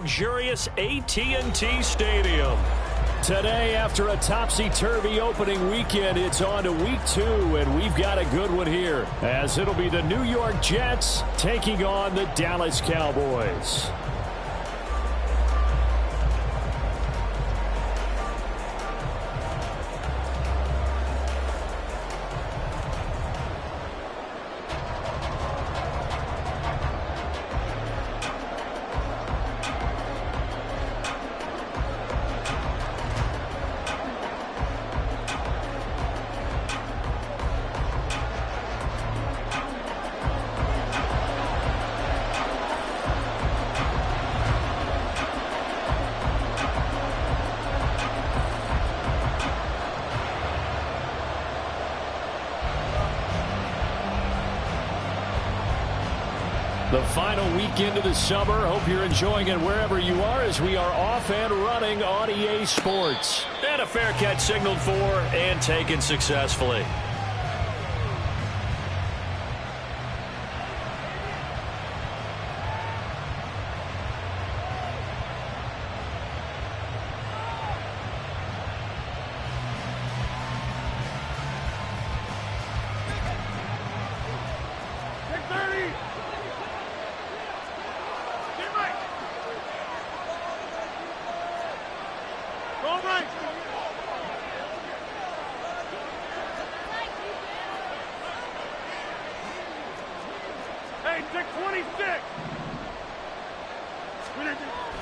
Luxurious AT&T Stadium. Today, after a topsy-turvy opening weekend, it's on to week 2, and we've got a good one here, as it'll be the New York Jets taking on the Dallas Cowboys. The final weekend of the summer. Hope you're enjoying it wherever you are, as we are off and running on EA Sports. And a fair catch signaled for and taken successfully.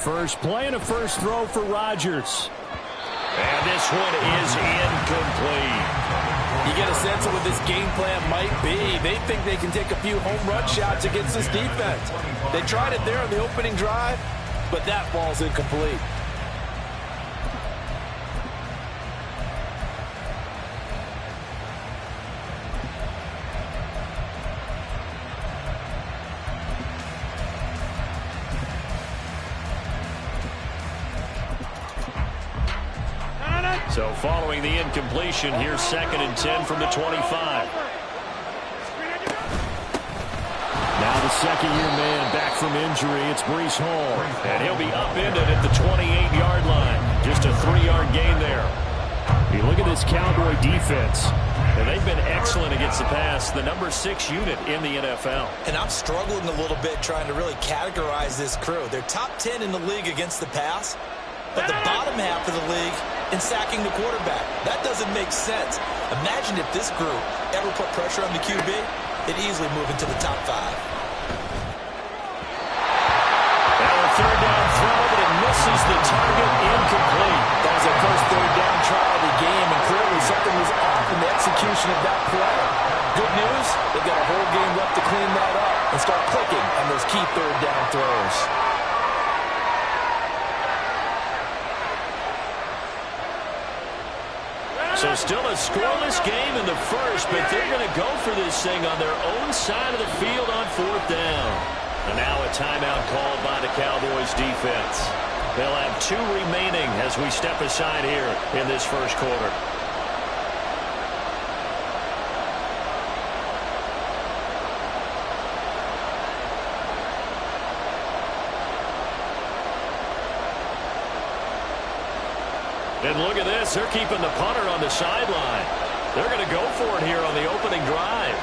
First play and a first throw for Rodgers. And this one is incomplete. You get a sense of what this game plan might be. They think they can take a few home run shots against this defense. They tried it there on the opening drive, but that ball's incomplete. So following the incompletion, here's 2nd and 10 from the 25. Now the second-year man back from injury. It's Breece Hall. And he'll be upended at the 28-yard line. Just a 3-yard gain there. You look at this Cowboy defense, and they've been excellent against the pass, the number 6 unit in the NFL. And I'm struggling a little bit trying to really categorize this crew. They're top 10 in the league against the pass, but the bottom half of the league in sacking the quarterback. That doesn't make sense. Imagine if this group ever put pressure on the QB, it'd easily move into the top 5. Now a third down throw, but it misses the target, incomplete. That was their first third down try of the game, and clearly something was off in the execution of that play. Good news, they've got a whole game left to clean that up and start clicking on those key third down throws. So still a scoreless game in the first, but they're going to go for this thing on their own side of the field on 4th down. And now a timeout called by the Cowboys defense. They'll have 2 remaining as we step aside here in this first quarter. And look at this. They're keeping the punter on the sideline. They're going to go for it here on the opening drive.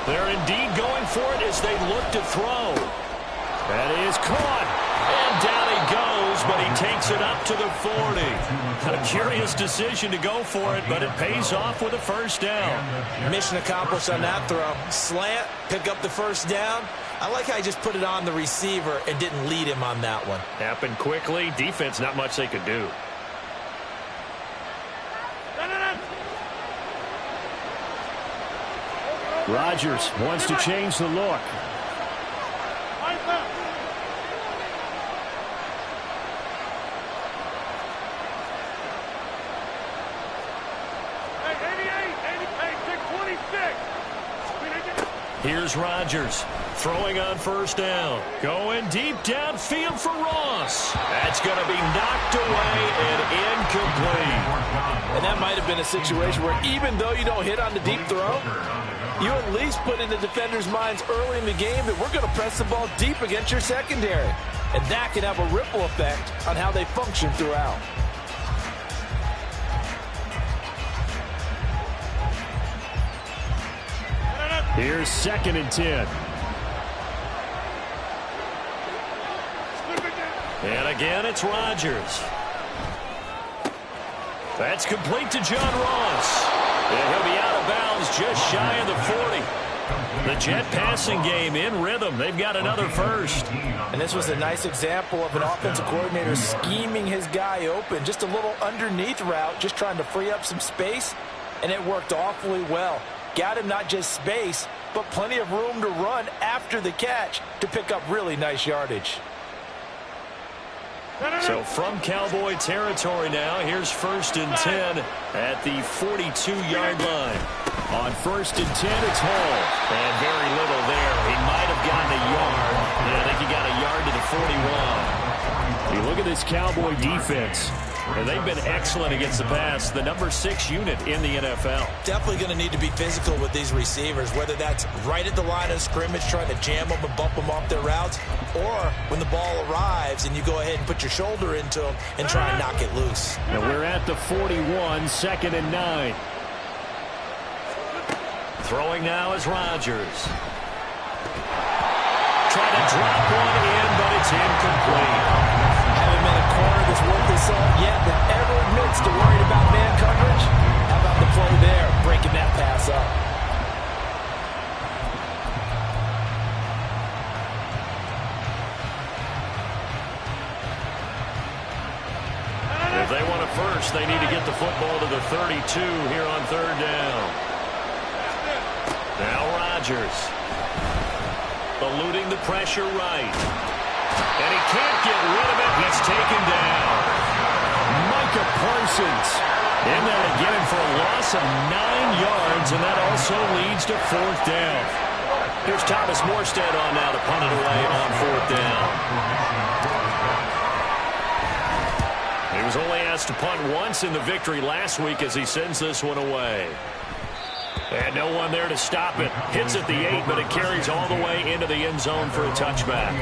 They're indeed going for it as they look to throw. That is caught. And down he goes, but he takes it up to the 40. A curious decision to go for it, but it pays off with a first down. Mission accomplished on that throw. Slant, pick up the first down. I like how he just put it on the receiver and didn't lead him on that one. Happened quickly. Defense, not much they could do. Rodgers wants to change the look. Here's Rodgers throwing on first down. Going deep downfield for Ross. That's going to be knocked away and incomplete. And that might have been a situation where even though you don't hit on the deep throw, You at least put in the defenders' minds early in the game that we're going to press the ball deep against your secondary. And that can have a ripple effect on how they function throughout. Here's 2nd and 10. And again, it's Rodgers. That's complete to John Ross. And he'll be out of bounds just shy of the 40. The Jet passing game in rhythm. They've got another first. And this was a nice example of an offensive coordinator scheming his guy open. Just a little underneath route, just trying to free up some space. And it worked awfully well. Got him not just space, but plenty of room to run after the catch to pick up really nice yardage. So from Cowboy territory now, here's 1st and 10 at the 42-yard line. On 1st and 10, it's Hall. And very little there. He might have gotten a yard. Yeah, I think he got a yard to the 41. You look at this Cowboy defense. And they've been excellent against the pass, the number 6 unit in the NFL. Definitely going to need to be physical with these receivers, whether that's right at the line of scrimmage trying to jam them and bump them off their routes, or when the ball arrives and you go ahead and put your shoulder into them and try and knock it loose. And we're at the 41, 2nd and 9. Throwing now is Rodgers. Trying to drop one in, but it's incomplete. Haven't been a corner that's worth his salt yet that ever admits to worrying about man coverage. How about the play there, breaking that pass up? If they want a first, they need to get the football to the 32 here on 3rd down. Now Rodgers. Eluding the pressure right. And he can't get rid of it. He's taken down. Micah Parsons in there to get him for a loss of 9 yards, and that also leads to 4th down. Here's Thomas Morstead on now to punt it away on 4th down. He was only asked to punt once in the victory last week as he sends this one away. And no one there to stop it. Hits at the 8, but it carries all the way into the end zone for a touchback.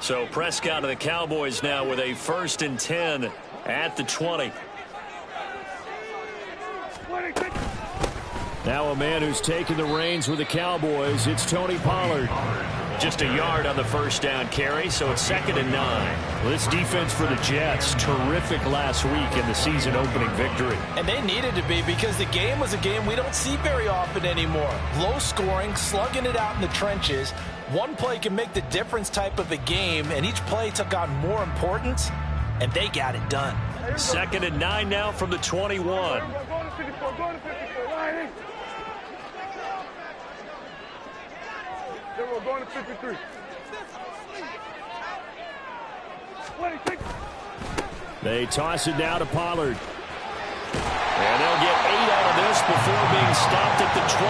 So Prescott and the Cowboys now with a 1st and 10 at the 20. Now a man who's taken the reins with the Cowboys, it's Tony Pollard. Just a yard on the 1st down carry, so it's 2nd and 9. Well, this defense for the Jets, terrific last week in the season opening victory. And they needed to be, because the game was a game we don't see very often anymore. Low scoring, slugging it out in the trenches. One play can make the difference type of a game, and each play took on more importance, and they got it done. 2nd and 9 now from the 21. We're going to 53. They toss it down to Pollard. And they'll get 8 out of this before being stopped at the 28.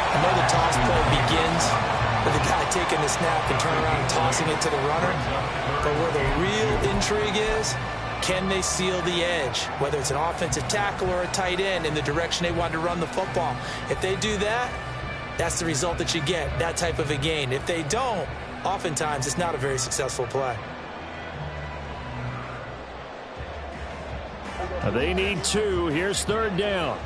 I know the toss play begins with the guy taking the snap and turning around and tossing it to the runner. But where the real intrigue is, can they seal the edge, whether it's an offensive tackle or a tight end, in the direction they want to run the football? If they do that, that's the result that you get, that type of a gain. If they don't, oftentimes it's not a very successful play. They need 2. Here's 3rd down.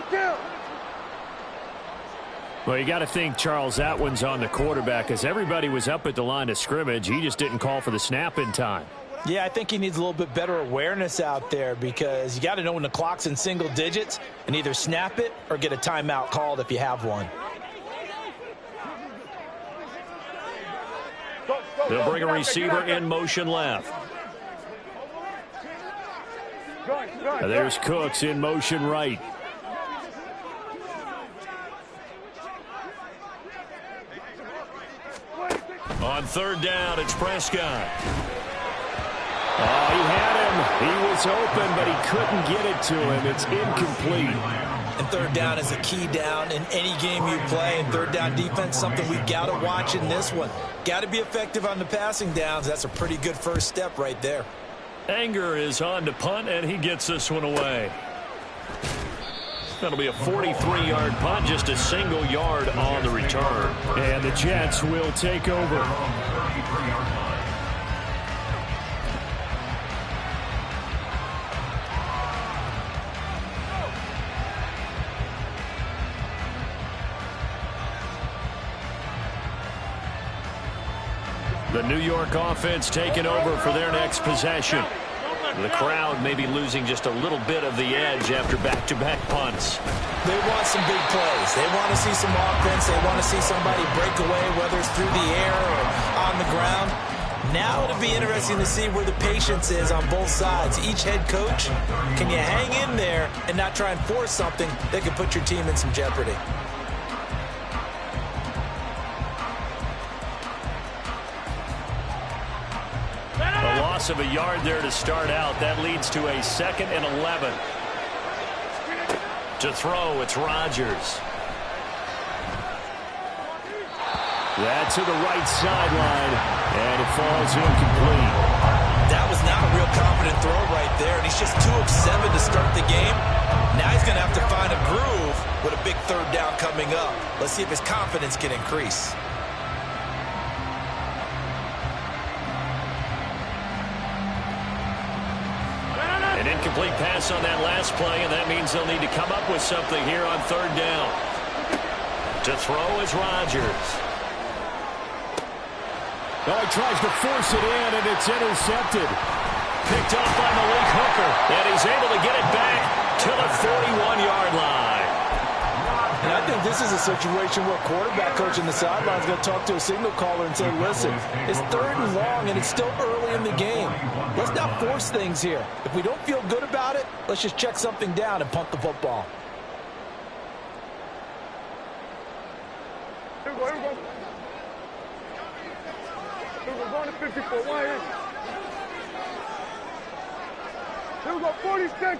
Kill. Well, you got to think, Charles, that one's on the quarterback, as everybody was up at the line of scrimmage. He just didn't call for the snap in time. Yeah, I think he needs a little bit better awareness out there, because you got to know when the clock's in single digits and either snap it or get a timeout called if you have one. Go. They'll bring a receiver in motion left. And there's Cooks in motion right. On third down, it's Prescott. Oh, he had him. He was open, but he couldn't get it to him. It's incomplete. And third down is a key down in any game you play. And third down defense, something we've got to watch in this one. Got to be effective on the passing downs. That's a pretty good first step right there. Anger is on to punt, and he gets this one away. That'll be a 43-yard punt, just a single yard on the return. And the Jets will take over. The New York offense taking over for their next possession. The crowd may be losing just a little bit of the edge after back-to-back punts. They want some big plays. They want to see some offense. They want to see somebody break away, whether it's through the air or on the ground. Now it'll be interesting to see where the patience is on both sides. Each head coach, can you hang in there and not try and force something that could put your team in some jeopardy? A loss of a yard there to start out. That leads to a 2nd and 11. To throw, it's Rodgers. That to the right sideline, and it falls incomplete. That was not a real confident throw right there, and he's just 2 of 7 to start the game. Now he's going to have to find a groove with a big third down coming up. Let's see if his confidence can increase. An incomplete pass on that last play, and that means they'll need to come up with something here on third down. To throw is Rodgers. Oh, he tries to force it in, and it's intercepted. Picked off by Malik Hooker, and he's able to get it back to the 41-yard line. And I think this is a situation where quarterback coach in the sideline is going to talk to a signal caller and say, listen, it's 3rd and long, and it's still early in the game. Let's not force things here. If we don't feel good about it, let's just check something down and punt the football. Here we go, here we go. Here we go, going to 54, wide in. Here we go, 46.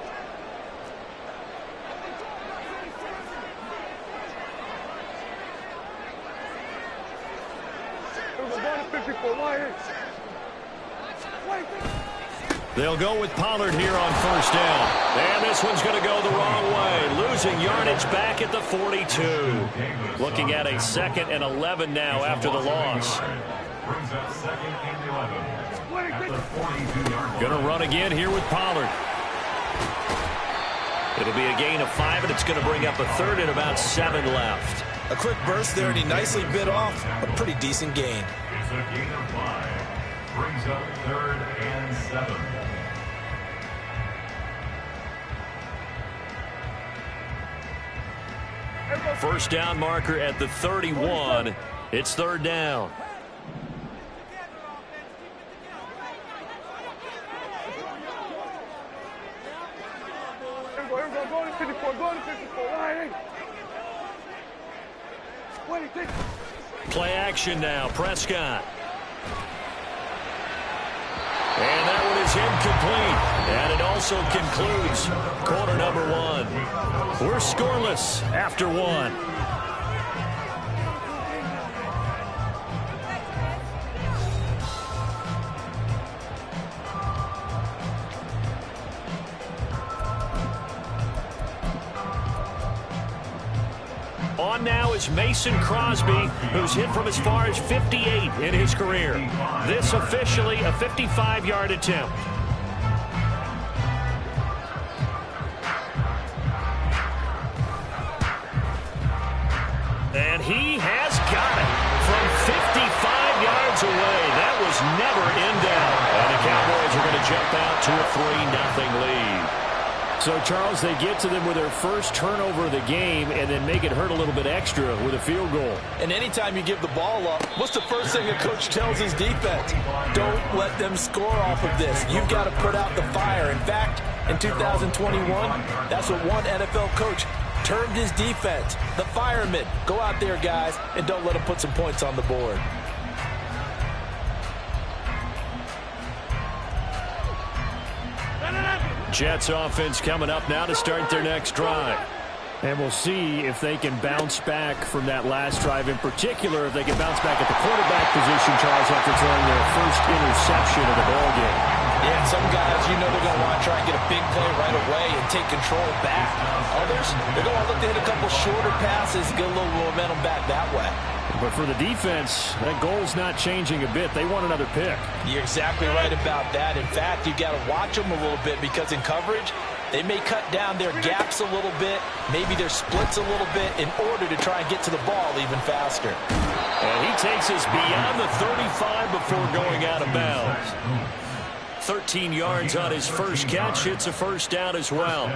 Here we go, going to 54, wide in. They'll go with Pollard here on first down. And this one's going to go the wrong way. Losing yardage back at the 42. Looking at a 2nd and 11 now after the loss. Going to run again here with Pollard. It'll be a gain of 5, and it's going to bring up a 3rd and about 7 left. A quick burst there, and he nicely bit off a pretty decent gain. It's a gain of 5. Brings up 3rd and 7. First down marker at the 31. It's 3rd down. Here we go, going to 54, going to 54, wide in. Play action now, Prescott. And that one is incomplete. And it also concludes quarter number 1. We're scoreless after 1. On now is Mason Crosby, who's hit from as far as 58 in his career. This officially a 55-yard attempt. And he has got it from 55 yards away. That was never in doubt. And the Cowboys are going to jump out to a 3-0 lead. So, Charles, they get to them with their first turnover of the game and then make it hurt a little bit extra with a field goal. And anytime you give the ball up, what's the first thing a coach tells his defense? Don't let them score off of this. You've got to put out the fire. In fact, in 2021, that's what one NFL coach termed his defense, the firemen. Go out there, guys, and don't let them put some points on the board. Jets offense coming up now to start their next drive. And we'll see if they can bounce back from that last drive. In particular, if they can bounce back at the quarterback position, Charles, after throwing their first interception of the ball game. Yeah, some guys, you know they're going to want to try and get a big play right away and take control back. Others, they're going to look to hit a couple shorter passes, get a little momentum back that way. But for the defense, that goal's not changing a bit. They want another pick. You're exactly right about that. In fact, you've got to watch them a little bit because in coverage, they may cut down their gaps a little bit, maybe their splits a little bit in order to try and get to the ball even faster. And he takes us beyond the 35 before going out of bounds. 13 yards on his first catch. It's a first down as well.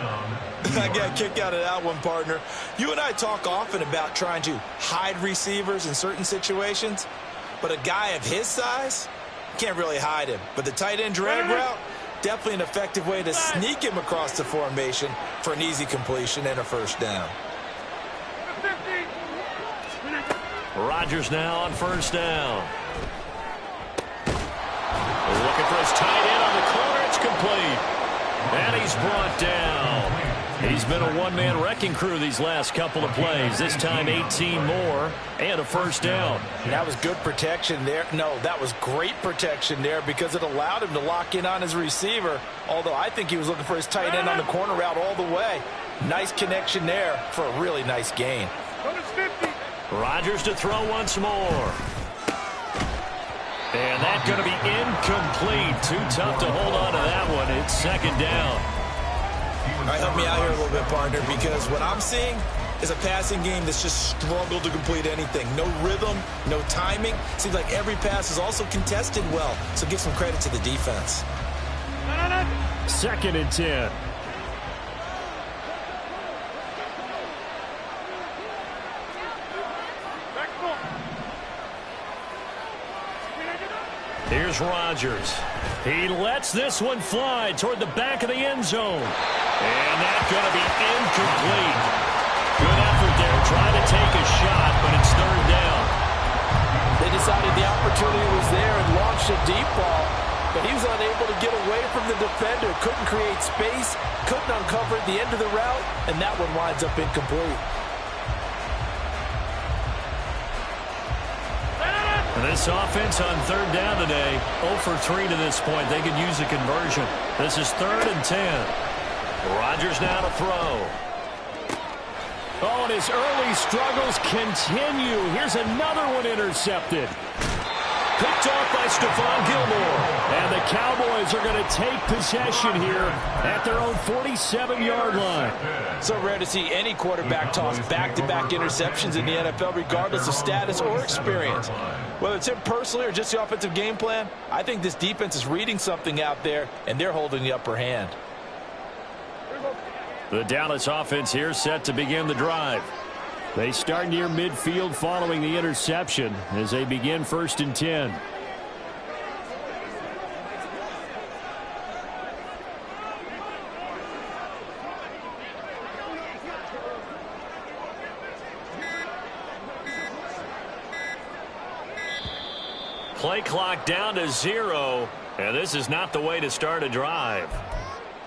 I got a kick out of that one, partner. You and I talk often about trying to hide receivers in certain situations, but a guy of his size, can't really hide him. But the tight end drag route, definitely an effective way to sneak him across the formation for an easy completion and a first down. Rodgers now on first down. Looking for his tight end on the corner. It's complete. And he's brought down. He's been a one-man wrecking crew these last couple of plays. This time 18 more and a first down. That was good protection there. No, that was great protection there because it allowed him to lock in on his receiver, although I think he was looking for his tight end on the corner route all the way. Nice connection there for a really nice gain. Rodgers to throw once more. And that's going to be incomplete. Too tough to hold on to that one. It's second down. All right, help me out here a little bit, partner, because what I'm seeing is a passing game that's just struggled to complete anything. No rhythm, no timing. Seems like every pass is also contested well, so give some credit to the defense. Second and 10. Here's Rodgers. He lets this one fly toward the back of the end zone. And that's going to be incomplete. Good effort there, trying to take a shot, but it's third down. They decided the opportunity was there and launched a deep ball, but he was unable to get away from the defender. Couldn't create space, couldn't uncover at the end of the route, and that one winds up incomplete. This offense on third down today, 0 for 3 to this point. They could use a conversion. This is 3rd and 10. Rodgers now to throw. Oh, and his early struggles continue. Here's another one intercepted. Picked off by Stephon Gilmore. And the Cowboys are going to take possession here at their own 47-yard line. So rare to see any quarterback toss back-to-back interceptions in the NFL, regardless of status or experience. Whether it's him personally or just the offensive game plan, I think this defense is reading something out there, and they're holding the upper hand. The Dallas offense here set to begin the drive. They start near midfield following the interception as they begin 1st and 10. Play clock down to 0, and this is not the way to start a drive.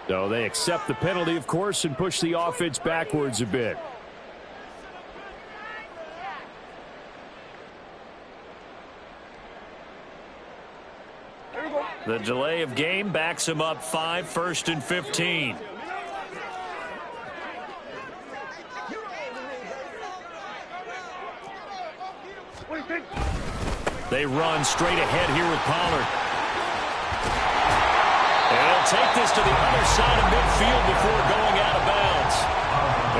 So they accept the penalty, of course, and push the offense backwards a bit. The delay of game backs him up 5, 1st and 15. They run straight ahead here with Pollard. And he'll take this to the other side of midfield before going out of bounds.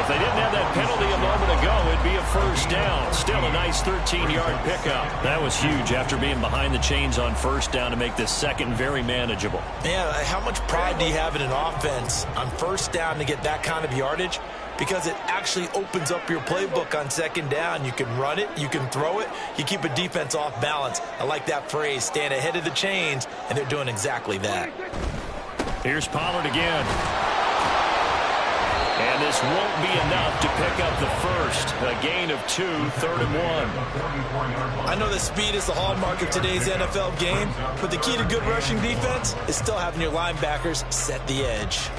If they didn't have that penalty a moment ago, it'd be a first down. Still a nice 13-yard pickup. That was huge after being behind the chains on first down to make this second very manageable. Yeah, how much pride do you have in an offense on first down to get that kind of yardage? Because it actually opens up your playbook on second down. You can run it, you can throw it, you keep a defense off balance. I like that phrase, stand ahead of the chains, and they're doing exactly that. Here's Pollard again. And this won't be enough to pick up the first. A gain of 2, 3rd and 1. I know that speed is the hallmark of today's NFL game, but the key to good rushing defense is still having your linebackers set the edge.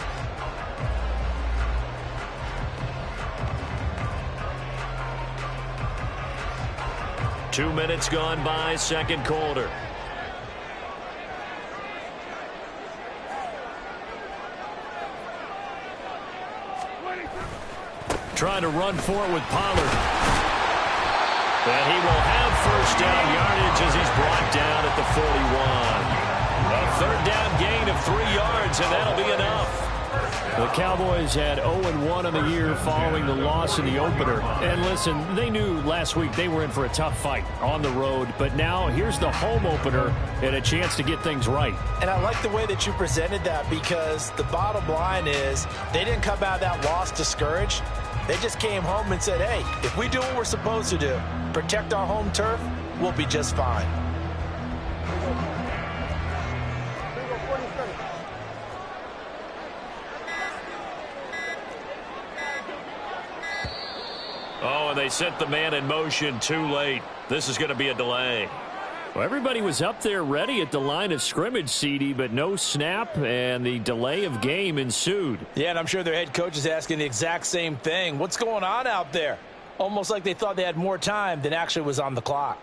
Two minutes gone by, second quarter. Trying to run for it with Pollard. And he will have first down yardage as he's brought down at the 41. A third down gain of 3 yards, and that'll be enough. The Cowboys had 0-1 on the year following the loss in the opener. And listen, they knew last week they were in for a tough fight on the road. But now here's the home opener and a chance to get things right. And I like the way that you presented that, because the bottom line is they didn't come out of that loss discouraged. They just came home and said, hey, if we do what we're supposed to do, protect our home turf, we'll be just fine. Oh, and they set the man in motion too late. This is going to be a delay. Well, everybody was up there ready at the line of scrimmage, CD, but no snap, and the delay of game ensued. Yeah, and I'm sure their head coach is asking the exact same thing. What's going on out there? Almost like they thought they had more time than actually was on the clock.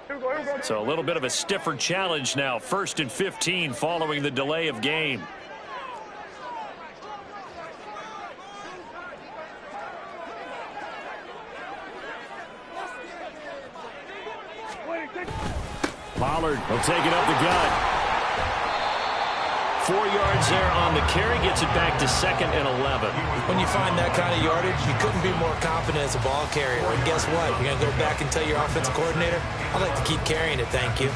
So a little bit of a stiffer challenge now. 1st and 15 following the delay of game. Pollard will take it up the gut. 4 yards there on the carry, gets it back to 2nd and 11. When you find that kind of yardage, you couldn't be more confident as a ball carrier. And guess what? You're going to go back and tell your offensive coordinator, I'd like to keep carrying it, thank you.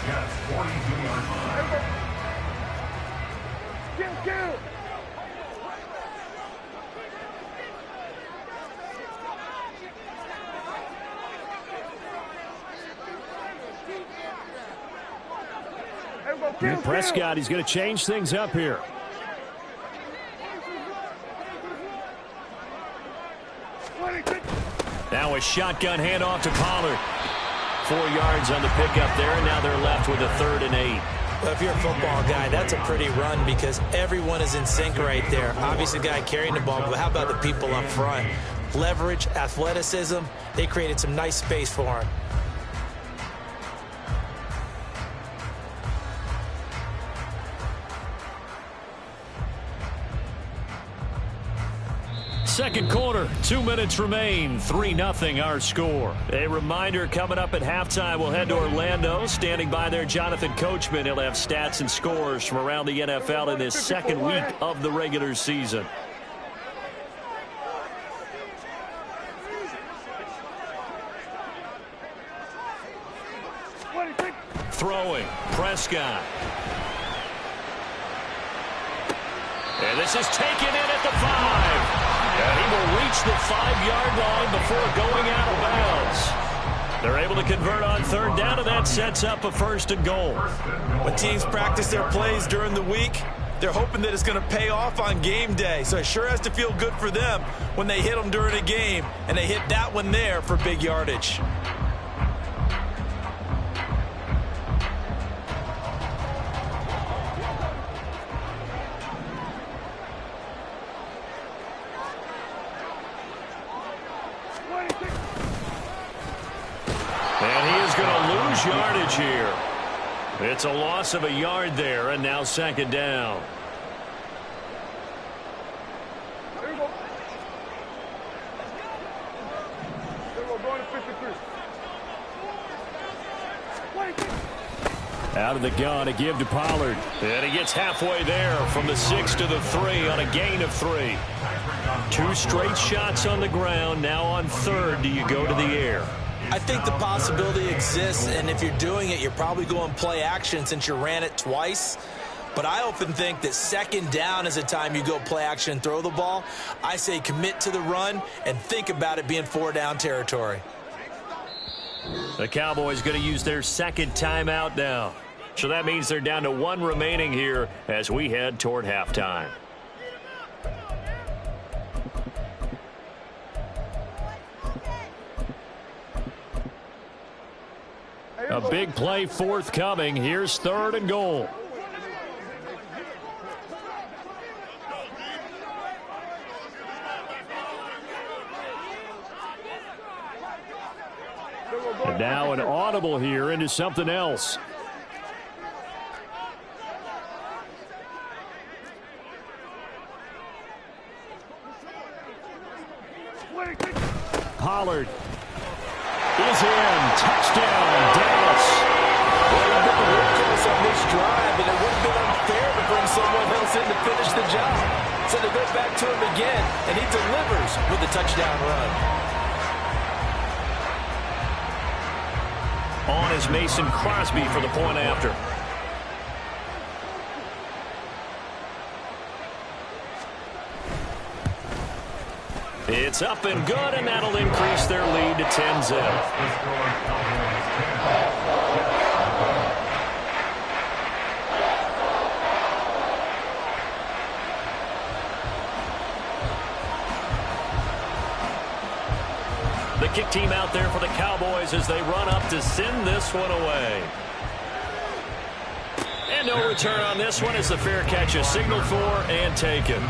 And Prescott, he's going to change things up here. Now a shotgun handoff to Pollard. 4 yards on the pickup there, and now they're left with a 3rd and 8. Well, if you're a football guy, that's a pretty run because everyone is in sync right there. Obviously, the guy carrying the ball, but how about the people up front? Leverage, athleticism, they created some nice space for him. Second quarter, 2 minutes remain, 3-0 our score. A reminder, coming up at halftime, we'll head to Orlando. Standing by there, Jonathan Coachman. He'll have stats and scores from around the NFL in this second week of the regular season. Throwing, Prescott. And this is taken in at the 5. And he will reach the 5-yard line before going out of bounds. They're able to convert on 3rd down, and that sets up a 1st and goal. When teams practice their plays during the week, they're hoping that it's going to pay off on game day. So it sure has to feel good for them when they hit them during a game, and they hit that one there for big yardage. And he is going to lose yardage here. It's a loss of a yard there, and now 2nd down. There you go. There you go, going to 53. Out of the gun, a give to Pollard. And he gets halfway there from the 6 to the 3 on a gain of 3. 2 straight shots on the ground. Now on third, do you go to the air? I think the possibility exists, and if you're doing it, you're probably going play action since you ran it twice. But I often think that second down is a time you go play action and throw the ball. I say commit to the run and think about it being 4-down territory. The Cowboys going to use their second timeout now. So that means they're down to 1 remaining here as we head toward halftime. A big play forthcoming. Here's 3rd and goal. And now an audible here into something else. Pollard is in. Touchdown, Dallas. Well, they've been the workhorse on this drive, and it would have been unfair to bring someone else in to finish the job. So they go back to him again, and he delivers with the touchdown run. On is Mason Crosby for the point after. It's up and good, and that'll increase their lead to 10-0. The kick team out there for the Cowboys as they run up to send this one away. And no return on this one as the fair catch is signaled for and taken.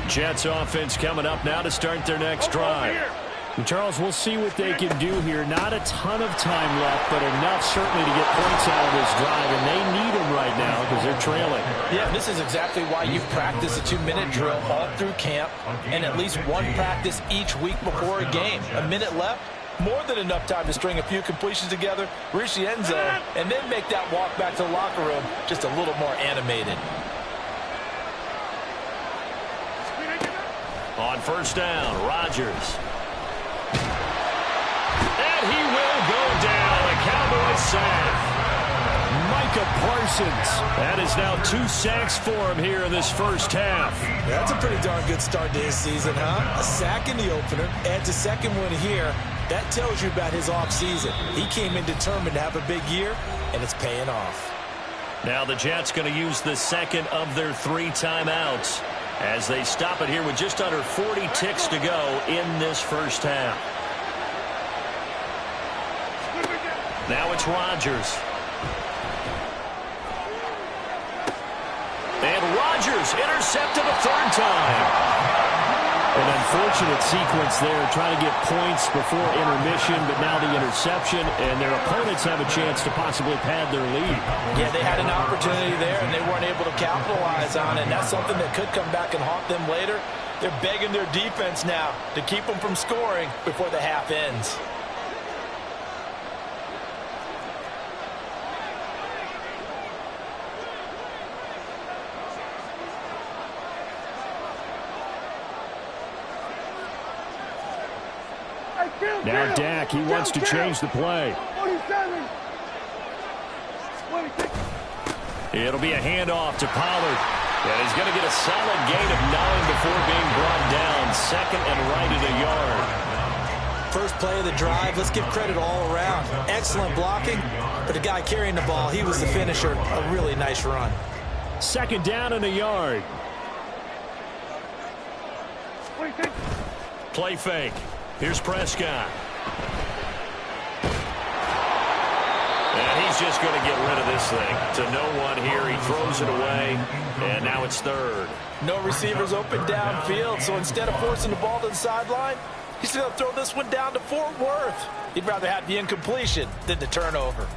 Jets offense coming up now to start their next drive. And Charles, we'll see what they can do here. Not a ton of time left, but enough certainly to get points out of this drive, and they need them right now because they're trailing. Yeah, this is exactly why you practice a 2-minute drill all through camp and at least one practice each week before a game. A minute left, more than enough time to string a few completions together, reach the end zone, and then make that walk back to the locker room just a little more animated. On first down, Rodgers. And he will go down. A Cowboys sack. Micah Parsons. That is now 2 sacks for him here in this first half. That's a pretty darn good start to his season, huh? A sack in the opener, adds a second one here. That tells you about his offseason. He came in determined to have a big year, and it's paying off. Now the Jets going to use the second of their 3 timeouts as they stop it here with just under 40 ticks to go in this first half. Now it's Rodgers. And Rodgers intercepted a 3rd time. An unfortunate sequence there, trying to get points before intermission, but now the interception, and their opponents have a chance to possibly pad their lead. Yeah, they had an opportunity there, and they weren't able to capitalize on it. And that's something that could come back and haunt them later. They're begging their defense now to keep them from scoring before the half ends. Now Dak, he wants to change the play. 47. It'll be a handoff to Pollard. And he's going to get a solid gain of 9 before being brought down. 2nd and right at a yard. First play of the drive, let's give credit all around. Excellent blocking, but the guy carrying the ball, he was the finisher. A really nice run. 2nd down and a yard. Play fake. Here's Prescott. And he's just going to get rid of this thing. To no one here. He throws it away. And now it's 3rd. No receivers open downfield, so instead of forcing the ball to the sideline, he's going to throw this one down to Fort Worth. He'd rather have the incompletion than the turnover.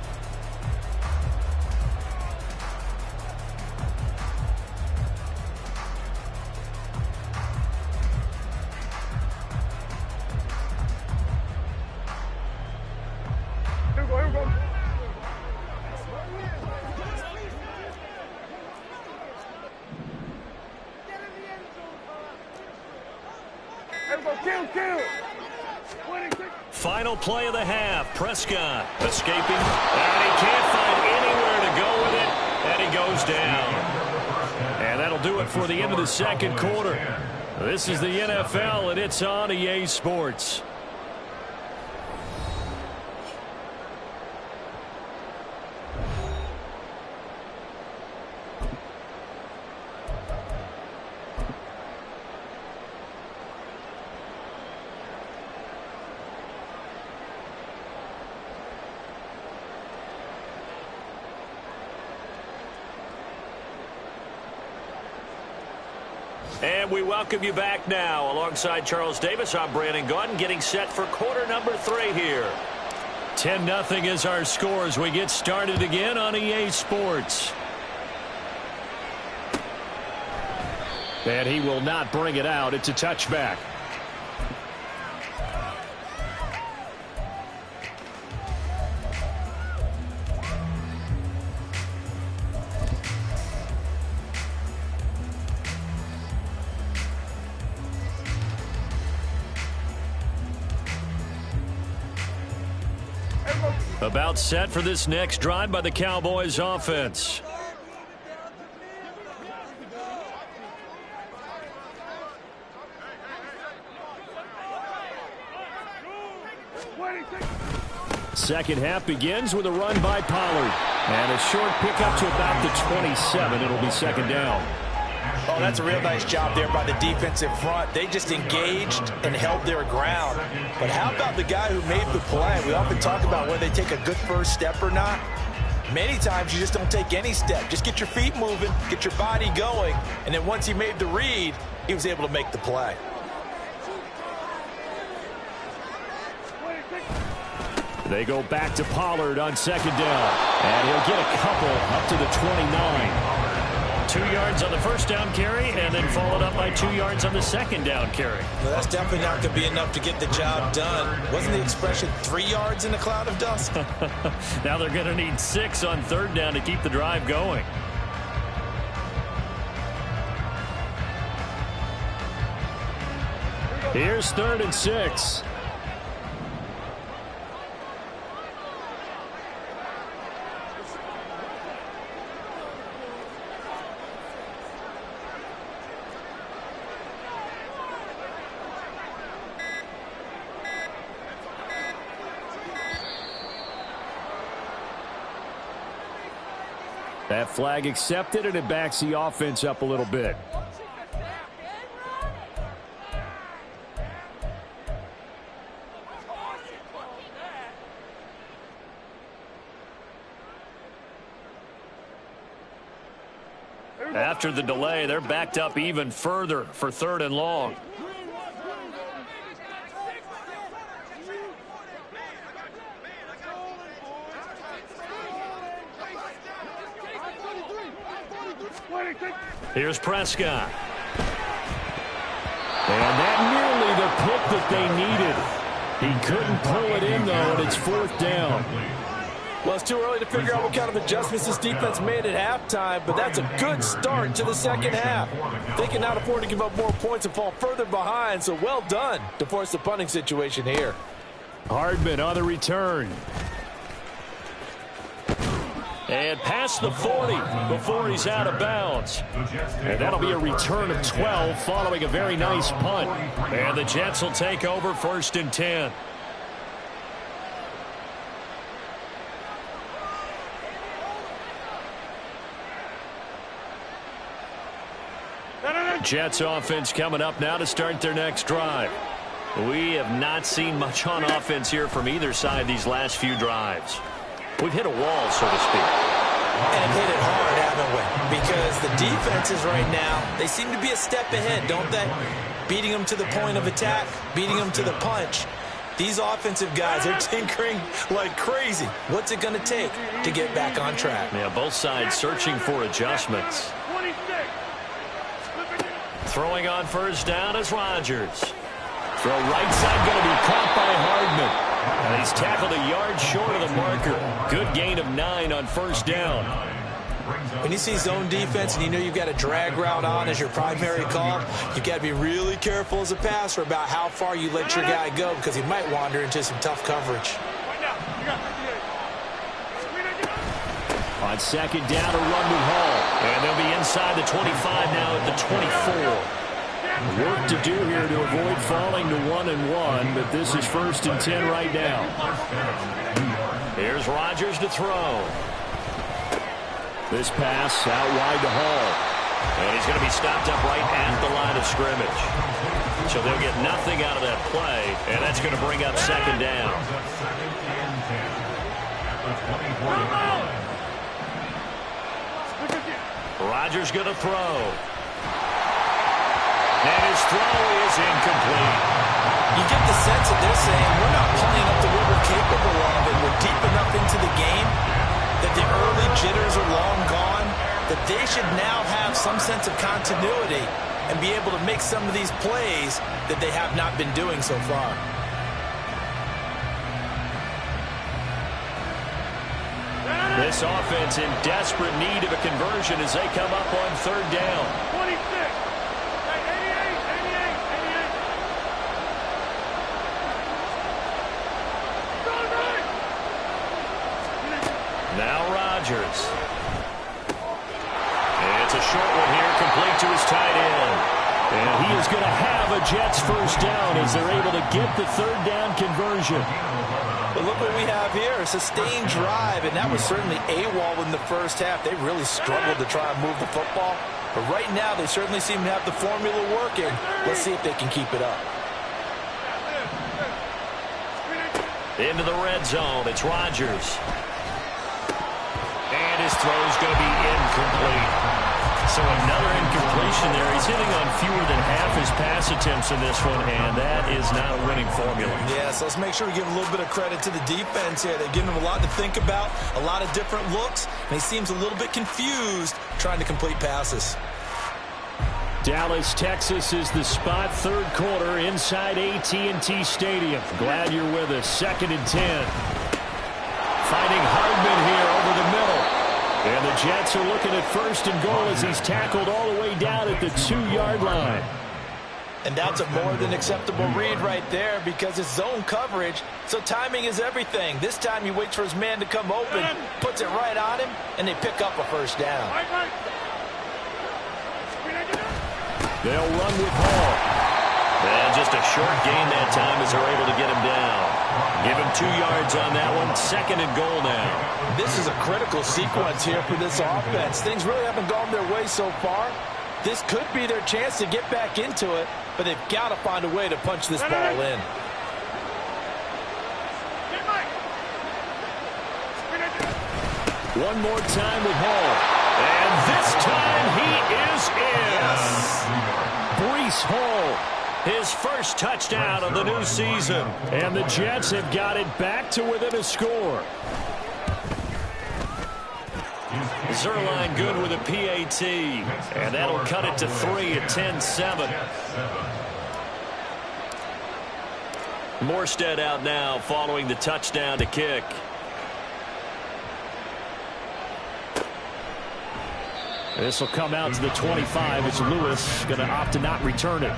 kill. 26. Final play of the half. Prescott escaping, and he can't find anywhere to go with it, and he goes down. And that'll do it for the end of the second quarter. This is the NFL, and it's on EA Sports. And we welcome you back now. Alongside Charles Davis, I'm Brandon Gaudin, getting set for quarter number 3 here. 10-0 is our score as we get started again on EA Sports. And he will not bring it out. It's a touchback. About set for this next drive by the Cowboys offense. Second half begins with a run by Pollard. And a short pickup to about the 27. It'll be second down. Oh, that's a real nice job there by the defensive front. They just engaged and held their ground. But how about the guy who made the play? We often talk about whether they take a good first step or not. Many times you just don't take any step. Just get your feet moving, get your body going, and then once he made the read, he was able to make the play. They go back to Pollard on second down. And he'll get a couple up to the 29. 2 yards on the first down carry, and then followed up by 2 yards on the second down carry. Well, that's definitely not going to be enough to get the job done. Wasn't the expression 3 yards in a cloud of dust? Now they're going to need 6 on third down to keep the drive going. Here's 3rd and 6. That flag accepted, and it backs the offense up a little bit. After the delay, they're backed up even further for 3rd and long. Here's Prescott. And that nearly the pick that they needed. He couldn't pull it in, though, and it's 4th down. Well, it's too early to figure out what kind of adjustments this defense made at halftime, but that's a good start to the second half. They can not afford to give up more points and fall further behind, so well done to force the punting situation here. Hardman on the return. And past the 40 before he's out of bounds. And that'll be a return of 12 following a very nice punt. And the Jets will take over 1st and 10. Jets offense coming up now to start their next drive. We have not seen much on offense here from either side these last few drives. We've hit a wall, so to speak. And hit it hard, haven't we? Because the defenses right now, they seem to be a step ahead, don't they? Beating them to the point of attack, beating them to the punch. These offensive guys are tinkering like crazy. What's it going to take to get back on track? Yeah, both sides searching for adjustments. Throwing on first down is Rodgers. Throw right side going to be caught by Hardman. And he's tackled a yard short of the marker. Good gain of 9 on first down. When you see zone defense and you know you've got a drag route on as your primary call, you've got to be really careful as a passer about how far you let your guy go because he might wander into some tough coverage. On second down, a run with Hall. And they'll be inside the 25 now at the 24. Work to do here to avoid falling to 1-1, but this is 1st and 10 right now. Here's Rodgers to throw. This pass out wide to Hall. And he's going to be stopped up right at the line of scrimmage. So they'll get nothing out of that play, and that's going to bring up second down. Rodgers going to throw. And his throw is incomplete. You get the sense that they're saying we're not playing up to what we're capable of, and we're deep enough into the game that the early jitters are long gone, that they should now have some sense of continuity and be able to make some of these plays that they have not been doing so far. This offense in desperate need of a conversion as they come up on third down. 26. Now Rodgers. And it's a short one here, complete to his tight end. And he is going to have a Jets first down as they're able to get the third down conversion. But look what we have here, a sustained drive, and that was certainly AWOL in the first half. They really struggled to try and move the football. But right now, they certainly seem to have the formula working. Let's see if they can keep it up. Into the red zone, it's Rodgers. And his throw's going to be incomplete. So another incompletion there. He's hitting on fewer than half his pass attempts in this one, and that is not a winning formula. Yeah, so let's make sure we give a little bit of credit to the defense here. They're giving him a lot to think about, a lot of different looks, and he seems a little bit confused trying to complete passes. Dallas, Texas is the spot, third quarter inside AT&T Stadium. Glad you're with us. 2nd and 10. Finding Hardman here over the middle. And the Jets are looking at 1st and goal as he's tackled all the way down at the 2-yard line. And that's a more than acceptable read right there because it's zone coverage, so timing is everything. This time he waits for his man to come open, puts it right on him, and they pick up a first down. They'll run with Hall. And just a short gain that time as they're able to get him down. Give him 2 yards on that one. 2nd and goal now. This is a critical sequence here for this offense. Things really haven't gone their way so far. This could be their chance to get back into it, but they've got to find a way to punch this ball in. One more time with Hall. And this time he is in. Yes. Breece Hall. His first touchdown of the new season. And the Jets have got it back to within a score. Zerline good with a PAT. And that'll cut it to 3 at 10-7. Morstead out now following the touchdown to kick. This will come out to the 25 as Lewis going to opt to not return it.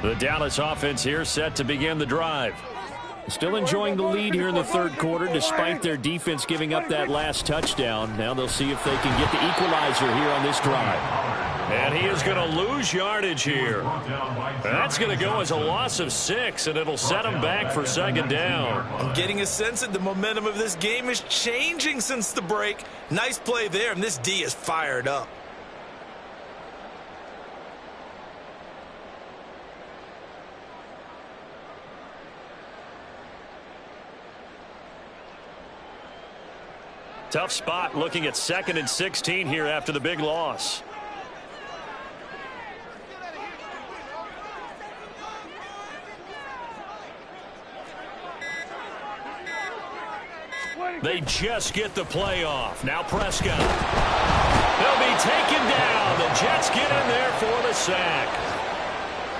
The Dallas offense here set to begin the drive. Still enjoying the lead here in the third quarter despite their defense giving up that last touchdown. Now they'll see if they can get the equalizer here on this drive. And he is going to lose yardage here. That's going to go as a loss of 6, and it'll set him back for 2nd down. I'm getting a sense that the momentum of this game is changing since the break. Nice play there, and this D is fired up. Tough spot looking at 2nd and 16 here after the big loss. They just get the play off. Now Prescott. They'll be taken down. The Jets get in there for the sack.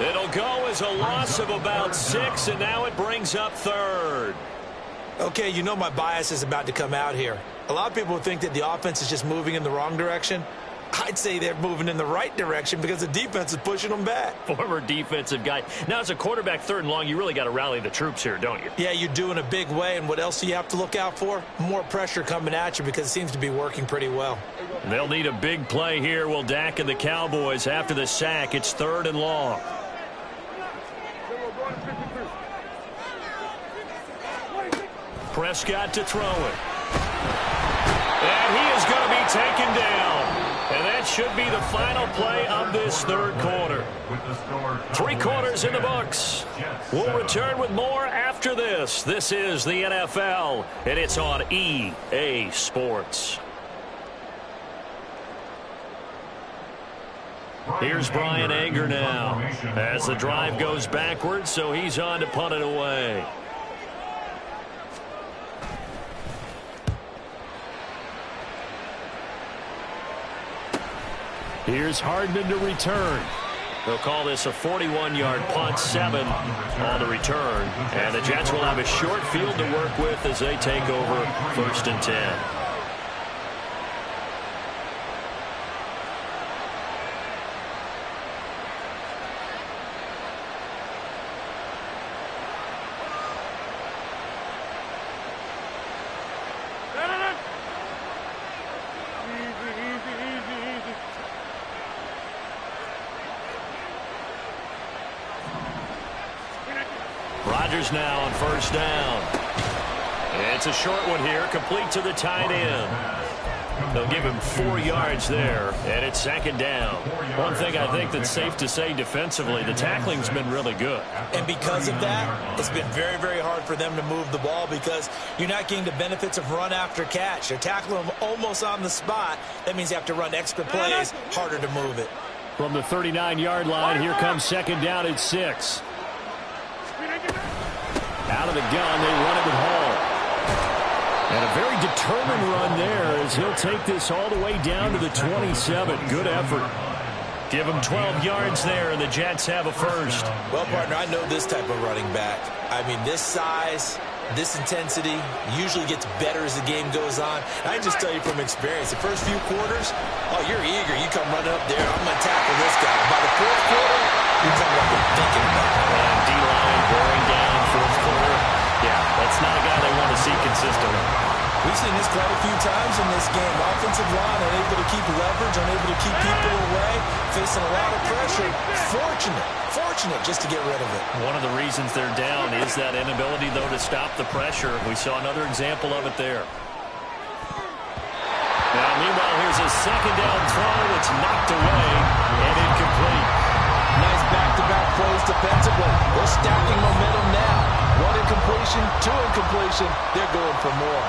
It'll go as a loss of about 6, and now it brings up 3rd. Okay, you know my bias is about to come out here. A lot of people think that the offense is just moving in the wrong direction. I'd say they're moving in the right direction because the defense is pushing them back. Former defensive guy. Now, as a quarterback 3rd and long, you really got to rally the troops here, don't you? Yeah, you do in a big way. And what else do you have to look out for? More pressure coming at you because it seems to be working pretty well. They'll need a big play here. Will Dak and the Cowboys after the sack. It's 3rd and long. Prescott to throw it. And he is going to be taken down. And that should be the final play of this 3rd quarter. 3 quarters in the books. We'll return with more after this. This is the NFL, and it's on EA Sports. Here's Brian Anger now as the drive goes backwards, so he's on to punt it away. Here's Hardman to return. They'll call this a 41-yard punt, 7 on the return. And the Jets will have a short field to work with as they take over 1st and 10. Rodgers now on 1st down. It's a short one here, complete to the tight end. They'll give him 4 yards there, and it's 2nd down. One thing I think that's safe to say defensively, the tackling's been really good. And because of that, it's been very, very hard for them to move the ball because you're not getting the benefits of run after catch. They're tackling them almost on the spot. That means you have to run extra plays, harder to move it. From the 39-yard line, here comes 2nd down at 6. Out of the gun, they run it with Hall. And a very determined run there as he'll take this all the way down to the 27. Good effort. Give him 12 yards there, and the Jets have a 1st. Well, partner, I know this type of running back. I mean, this size, this intensity usually gets better as the game goes on. And I just tell you from experience, the first few quarters, oh, you're eager. You come running up there, I'm going to tackle this guy. By the 4th quarter, you're talking about what you're thinking about. And D-line wearing down 4th quarter. Yeah, that's not a guy they want to see consistently. We've seen this quite a few times in this game. Offensive line unable to keep leverage, unable to keep people away, facing a lot of pressure. Fortunate just to get rid of it. One of the reasons they're down is that inability, though, to stop the pressure. We saw another example of it there. Now, meanwhile, here's a 2nd down throw. It's knocked away and incomplete. Nice back-to-back plays defensively. They're stacking momentum now. 1 incompletion, 2 incompletion. They're going for more.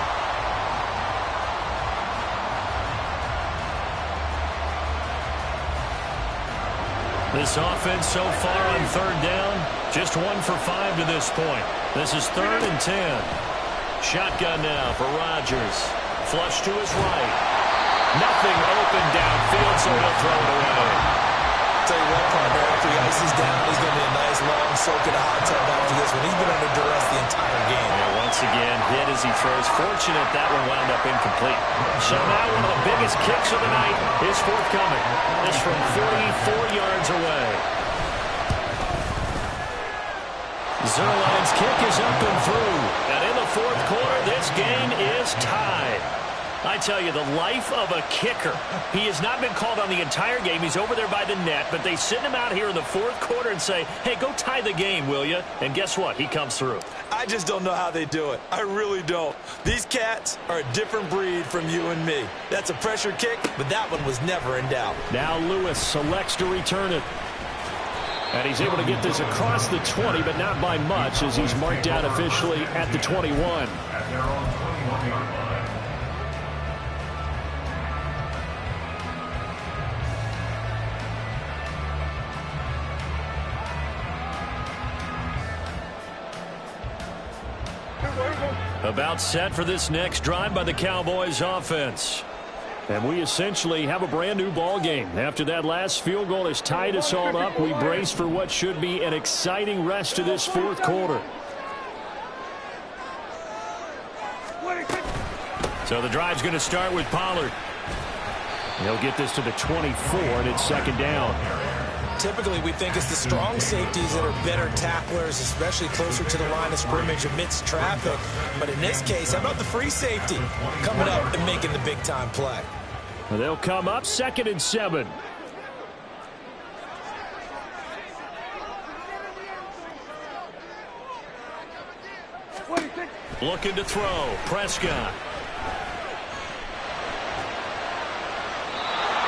This offense so far on 3rd down, just 1 for 5 to this point. This is 3rd and 10. Shotgun now for Rodgers. Flush to his right. Nothing open downfield, so he'll throw it away. Tell you what, partner, after he ices down, he's going to be a nice long soak in a hot tub after this one. He's been under duress the entire game. Yeah, once again, hit as he throws. Fortunate that one wound up incomplete. So now one of the biggest kicks of the night is forthcoming. It's from 44 yards away. Zerline's kick is up and through. And in the 4th quarter, this game is tied. I tell you, the life of a kicker. He has not been called on the entire game. He's over there by the net, but they send him out here in the 4th quarter and say, hey, go tie the game, will you? And guess what? He comes through. I just don't know how they do it. I really don't. These cats are a different breed from you and me. That's a pressure kick, but that one was never in doubt. Now Lewis selects to return it. And he's able to get this across the 20, but not by much as he's marked down officially at the 21. At their own 21-yard line. Here we go. About set for this next drive by the Cowboys offense. And we essentially have a brand new ball game. After that last field goal has tied us all up, we brace for what should be an exciting rest of this fourth quarter. So the drive's going to start with Pollard. He'll get this to the 24, and it's second down. Typically, we think it's the strong safeties that are better tacklers, especially closer to the line of scrimmage amidst traffic. But in this case, how about the free safety coming up and making the big-time play? They'll come up second and 7. Looking to throw. Prescott.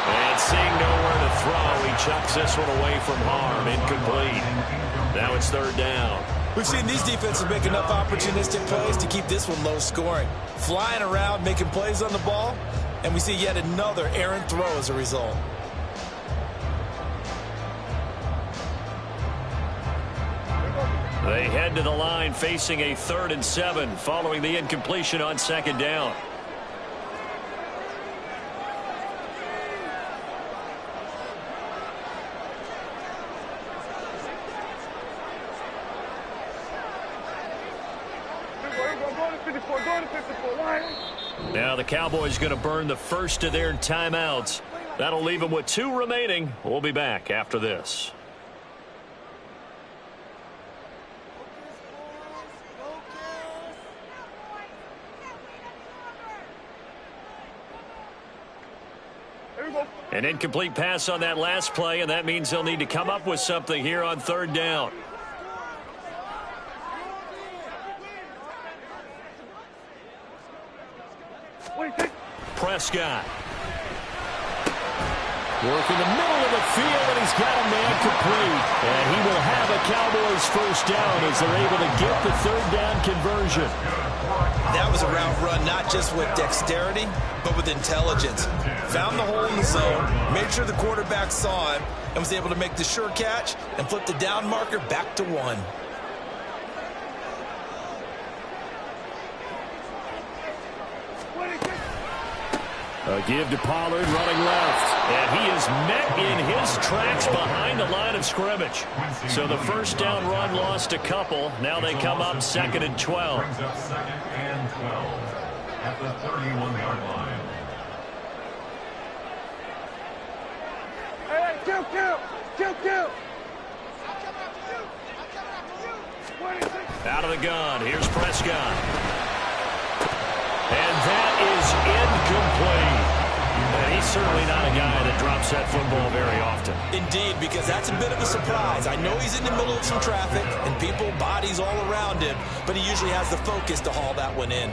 And seeing nowhere to throw, he chucks this one away from harm. Incomplete. Now it's third down. We've seen these defenses make enough opportunistic plays to keep this one low scoring. Flying around, making plays on the ball, and we see yet another errant throw as a result. They head to the line facing a 3rd and 7 following the incompletion on second down. Now the Cowboys going to burn the first of their timeouts. That'll leave them with 2 remaining. We'll be back after this. An incomplete pass on that last play, and that means they'll need to come up with something here on third down. Prescott. Working the middle of the field, and he's got a man complete. And he will have a Cowboys first down as they're able to get the third down conversion. That was a route run not just with dexterity, but with intelligence. Found the hole in the zone, made sure the quarterback saw him, and was able to make the sure catch and flip the down marker back to 1. A give to Pollard running left. And he is met in his tracks behind the line of scrimmage. So the first down run lost a couple. Now they come up 2nd and 12. Brings up 2nd and 12 at the 31-yard line. Hey, kill. Out of the gun. Here's Prescott. And that is incomplete. And he's certainly not a guy that drops that football very often. Indeed, because that's a bit of a surprise. I know he's in the middle of some traffic and people, bodies all around him, but he usually has the focus to haul that one in.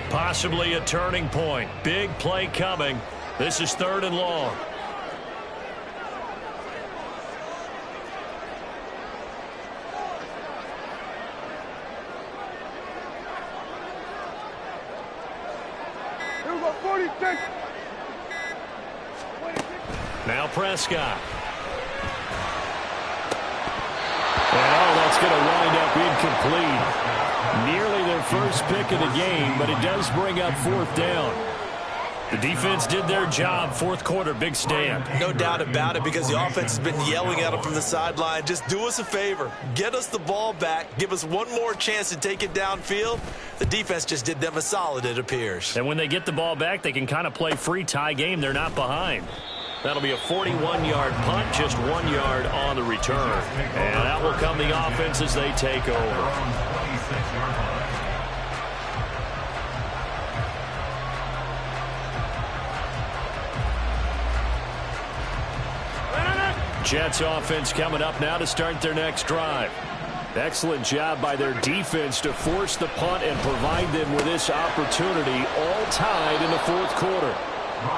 Possibly a turning point. Big play coming. This is 3rd and long. Now Prescott. And that's going to wind up incomplete. Nearly their first pick of the game, but it does bring up 4th down. The defense did their job. 4th quarter, big stand. No doubt about it, because the offense has been yelling at them from the sideline. Just do us a favor. Get us the ball back. Give us one more chance to take it downfield. The defense just did them a solid, it appears. And when they get the ball back, they can kind of play free tie game. They're not behind. That'll be a 41-yard punt, just 1 yard on the return. And out will come the offense as they take over. Jets offense coming up now to start their next drive. Excellent job by their defense to force the punt and provide them with this opportunity, all tied in the 4th quarter.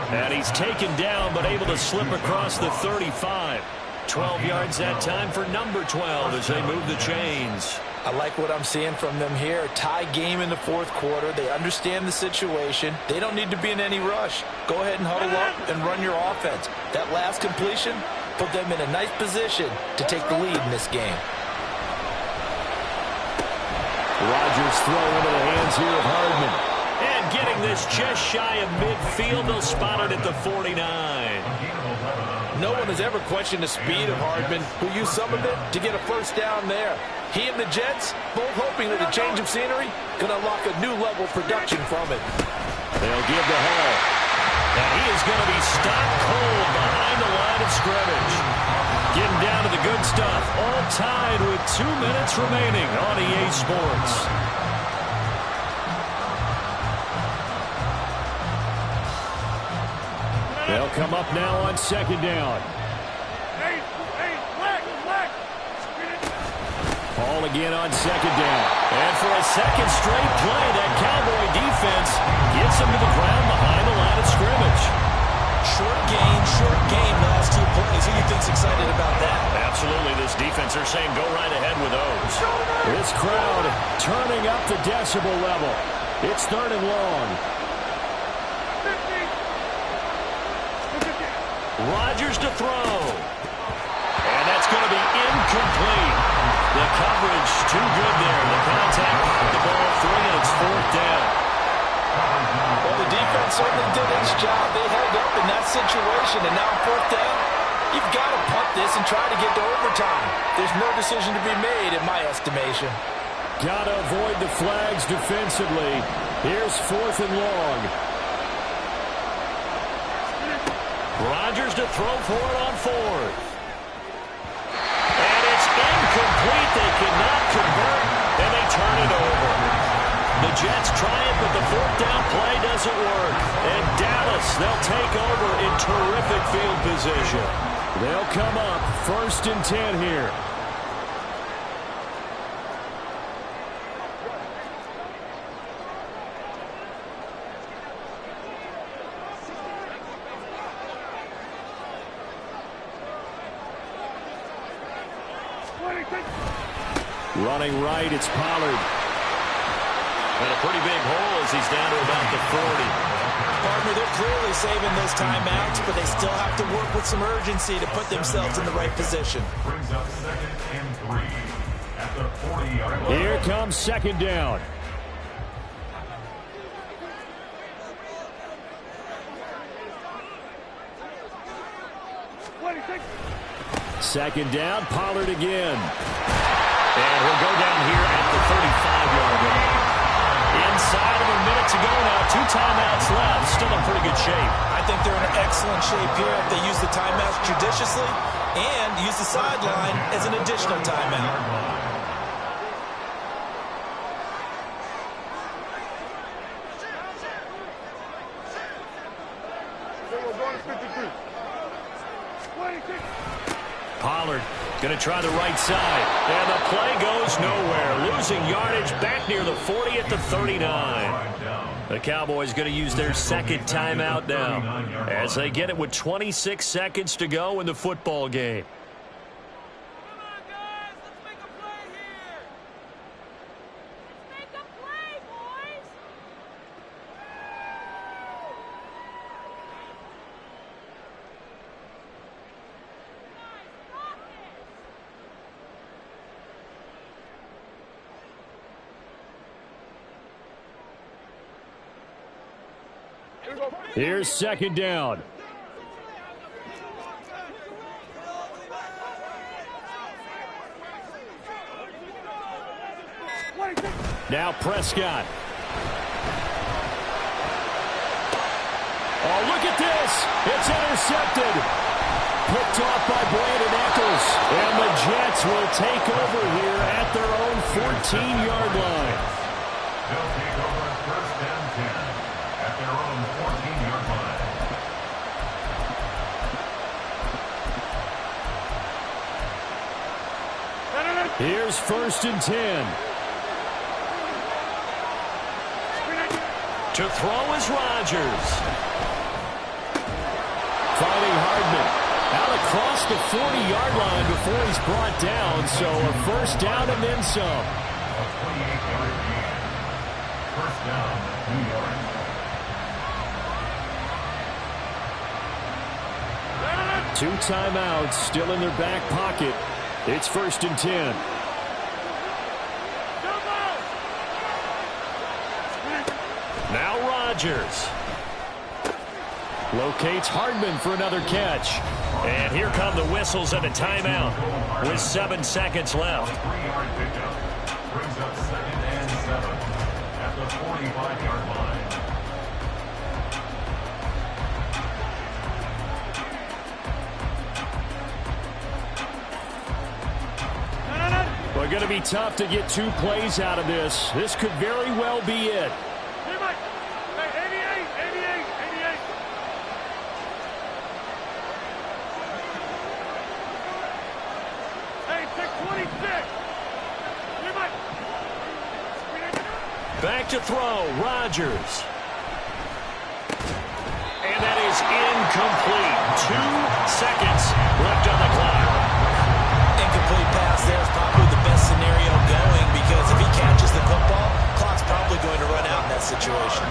And he's taken down but able to slip across the 35. 12 yards that time for number 12 as they move the chains. I like what I'm seeing from them here. A tie game in the fourth quarter. They understand the situation. They don't need to be in any rush. Go ahead and huddle up and run your offense. That last completion put them in a nice position to take the lead in this game. Rodgers throw into the hands here of Hardman. And getting this just shy of midfield. They'll spot it at the 49. No one has ever questioned the speed of Hardman, who used some of it to get a first down there. He and the Jets both hoping that the change of scenery can unlock a new level of production from it. They'll give the Hall. And he is going to be stopped cold behind the line of scrimmage. Getting down to the good stuff. All tied with 2 minutes remaining on EA Sports. They'll come up now on second down. Ball again on second down. And for a second straight play, that Cowboy defense gets him to the ground behind the line of scrimmage. Short game, last 2 plays. Who do you think's excited about that? Absolutely, this defense are saying go right ahead with those. This crowd turning up the decibel level. It's third and long. Rodgers to throw. And that's going to be incomplete. The coverage too good there. The contact knocked the ball free, and it's fourth down. Well, the defense certainly did its job. They held up in that situation, and now fourth down, you've got to punt this and try to get to overtime. There's no decision to be made, in my estimation. Got to avoid the flags defensively. Here's fourth and long. Rodgers to throw for it on fourth. And it's incomplete. They cannot convert, and they turn it over. The Jets try it, but the fourth down play doesn't work. And Dallas, they'll take over in terrific field position. They'll come up first and 10 here. Running right, it's Pollard. And a pretty big hole as he's down to about the 40. Partner, they're clearly saving those timeouts, but they still have to work with some urgency to put themselves in the right position. Brings up second and 3 at the 40-yard line. Here comes second down. Second down, Pollard again. And he'll go down here at the 35-yard line. Inside of a minute to go now. 2 timeouts left. Still in pretty good shape. I think they're in excellent shape here if they use the timeouts judiciously and use the sideline as an additional timeout. Pollard going to try the right side. And the play goes nowhere. Losing yardage back near the 40 at the 39. The Cowboys going to use their second timeout now as they get it with 26 seconds to go in the football game. Here's second down. Now Prescott. Oh, look at this. It's intercepted. Picked off by Brandon Eccles. And the Jets will take over here at their own 14-yard line. They'll take over first and 10 at their own 14-yard line. Here's first and 10. To throw is Rodgers. Finding Hardman out across the 40-yard line before he's brought down. So a first down and then some. 28-yard gain. First down, New York. Two timeouts still in their back pocket. It's 1st and 10. Now Rodgers. Locates Hardman for another catch. And here come the whistles and a timeout with 7 seconds left. 3-yard pickup. Brings up 2nd and 7 at the 45-yard line. Well, going to be tough to get 2 plays out of this. This could very well be it. Back to throw, Rodgers. And that is incomplete. 2 seconds left on the clock. Incomplete pass there is probably the best scenario going because if he catches the football, clock's probably going to run out in that situation.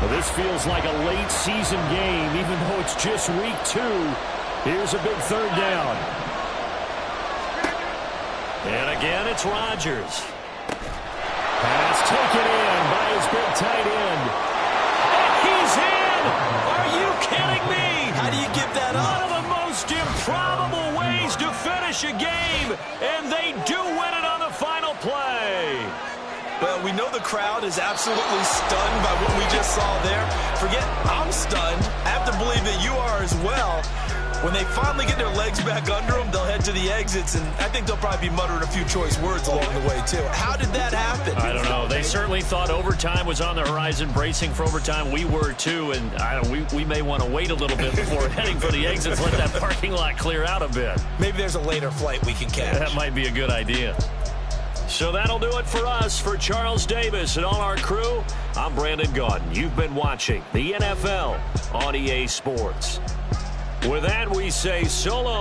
Well, this feels like a late season game, even though it's just week 2. Here's a big 3rd down. And again, it's Rodgers. Pass taken in by his big tight end. And he's in! Are you kidding me? How do you give that One up? of the most improbable ways to finish a game, and they do win it on the final play. Well, we know the crowd is absolutely stunned by what we just saw there. Forget I'm stunned. I have to believe that you are as well. When they finally get their legs back under them, they'll head to the exits, and I think they'll probably be muttering a few choice words along the way, too. How did that happen? I don't know. They certainly thought overtime was on the horizon, bracing for overtime. We were, too, and we may want to wait a little bit before heading for the exits, let that parking lot clear out a bit. Maybe there's a later flight we can catch. That might be a good idea. So that'll do it for us. For Charles Davis and all our crew, I'm Brandon Gaudin. You've been watching the NFL on EA Sports. With that, we say so long.